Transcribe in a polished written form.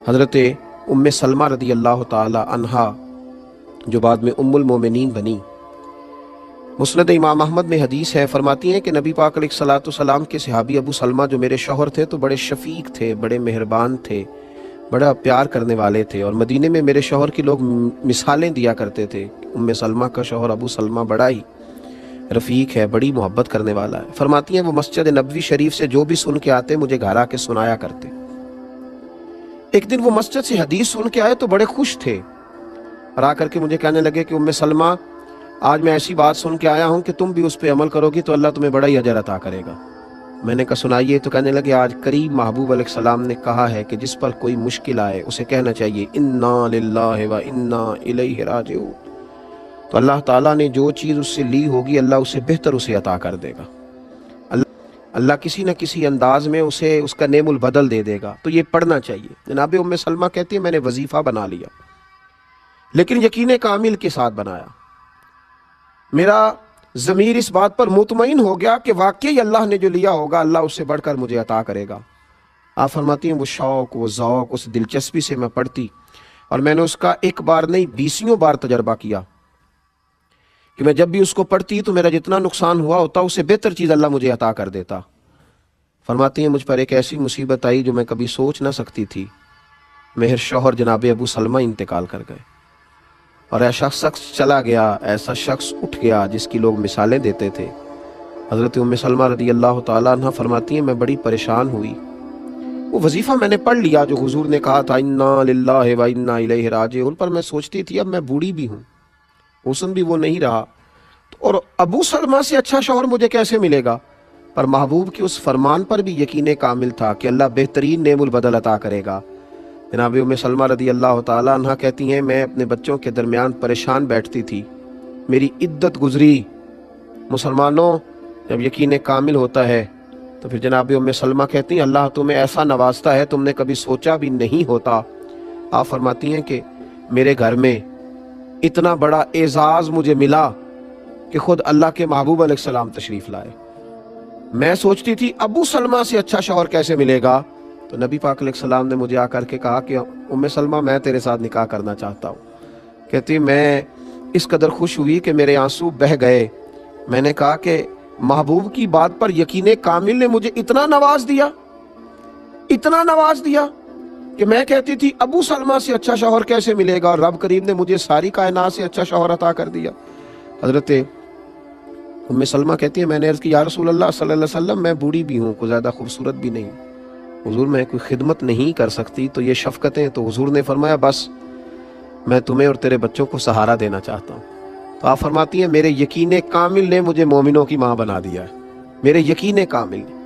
حضرت ام سلمہ رضی اللہ تعالی عنہا جو بعد میں ام المومنین بنی، مسند امام احمد میں حدیث ہے، فرماتی ہیں کہ نبی پاک علیہ الصلوۃ والسلام کے صحابی ابو سلمہ جو میرے شوہر تھے تو بڑے شفیق تھے، بڑے مہربان تھے، بڑا پیار کرنے والے تھے، اور مدینے میں میرے شوہر کی لوگ مثالیں دیا کرتے تھے۔ ام سلمہ کا شوہر ابو سلمہ بڑا ہی رفیق ہے، بڑی محبت کرنے والا ہے۔ فرماتی ہیں وہ مسجد نبوی شریف سے جو بھی سن کے آتے مجھے گھر آ کے سنایا کرتے۔ ایک دن وہ مسجد سے حدیث سن کے آئے تو بڑے خوش تھے، اور آ کر کے مجھے کہنے لگے کہ ام سلمہ آج میں ایسی بات سن کے آیا ہوں کہ تم بھی اس پہ عمل کرو گی تو اللہ تمہیں بڑا ہی اجر عطا کرے گا۔ میں نے کہا سنائیے، تو کہنے لگے آج کریم محبوب علیہ السلام نے کہا ہے کہ جس پر کوئی مشکل آئے اسے کہنا چاہیے انا للہ و انا الیہ راجعون، تو اللہ تعالیٰ نے جو چیز اس سے لی ہوگی اللہ اسے بہتر اسے عطا کر دے گا، اللہ کسی نہ کسی انداز میں اسے اس کا نعم البدل دے دے گا، تو یہ پڑھنا چاہیے۔ جناب ام سلمہ کہتی ہے میں نے وظیفہ بنا لیا، لیکن یقین کامل کے ساتھ بنایا۔ میرا ضمیر اس بات پر مطمئن ہو گیا کہ واقعی اللہ نے جو لیا ہوگا اللہ اس سے بڑھ کر مجھے عطا کرے گا۔ آپ فرماتی ہیں وہ شوق، وہ ذوق، اس دلچسپی سے میں پڑھتی، اور میں نے اس کا ایک بار نہیں 20 بار تجربہ کیا کہ میں جب بھی اس کو پڑھتی تو میرا جتنا نقصان ہوا ہوتا اس سے بہتر چیز اللہ مجھے عطا کر دیتا۔ فرماتی ہیں مجھ پر ایک ایسی مصیبت آئی جو میں کبھی سوچ نہ سکتی تھی، میرے شوہر جناب ابو سلمہ انتقال کر گئے، اور ایسا شخص چلا گیا، ایسا شخص اٹھ گیا جس کی لوگ مثالیں دیتے تھے۔ حضرت ام سلمہ رضی اللہ تعالیٰ عنہ فرماتی ہیں میں بڑی پریشان ہوئی۔ وہ وظیفہ میں نے پڑھ لیا جو حضور نے کہا تھا انا للہ و انا الیہ راجعون، پر میں سوچتی تھی اب میں بوڑھی بھی ہوں، حسن بھی وہ نہیں رہا، اور ابو سلمہ سے اچھا شوہر مجھے کیسے ملے گا؟ پر محبوب کی اس فرمان پر بھی یقین کامل تھا کہ اللہ بہترین نعم البدل عطا کرے گا۔ جناب ام سلمہ رضی اللہ تعالیٰ عنہ کہتی ہیں میں اپنے بچوں کے درمیان پریشان بیٹھتی تھی، میری عدت گزری۔ مسلمانوں جب یقین کامل ہوتا ہے تو پھر جناب ام سلمہ کہتی ہیں اللہ تمہیں ایسا نوازتا ہے تم نے کبھی سوچا بھی نہیں ہوتا۔ آپ فرماتی ہیں کہ میرے گھر میں اتنا بڑا اعزاز مجھے ملا کہ خود اللہ کے محبوب علیہ السلام تشریف لائے۔ میں سوچتی تھی ابو سلمہ سے اچھا شوہر کیسے ملے گا، تو نبی پاک علیہ السلام نے مجھے آ کر کے کہا کہ ام سلمہ میں تیرے ساتھ نکاح کرنا چاہتا ہوں۔ کہتی میں اس قدر خوش ہوئی کہ میرے آنسو بہہ گئے۔ میں نے کہا کہ محبوب کی بات پر یقین کامل نے مجھے اتنا نواز دیا کہ میں کہتی تھی ابو سلمہ سے اچھا شوہر کیسے ملے گا، اور رب کریم نے مجھے ساری کائنات سے اچھا شوہر عطا کر دیا۔ حضرت ام سلمہ کہتی ہے میں نے عرض کی یا رسول اللہ صلی اللہ علیہ وسلم میں بوڑھی بھی ہوں، کوئی زیادہ خوبصورت بھی نہیں، حضور میں کوئی خدمت نہیں کر سکتی، تو یہ شفقتیں، تو حضور نے فرمایا بس میں تمہیں اور تیرے بچوں کو سہارا دینا چاہتا ہوں۔ تو آپ فرماتی ہیں میرے یقین کامل نے مجھے مومنوں کی ماں بنا دیا ہے، میرے یقین کامل نے۔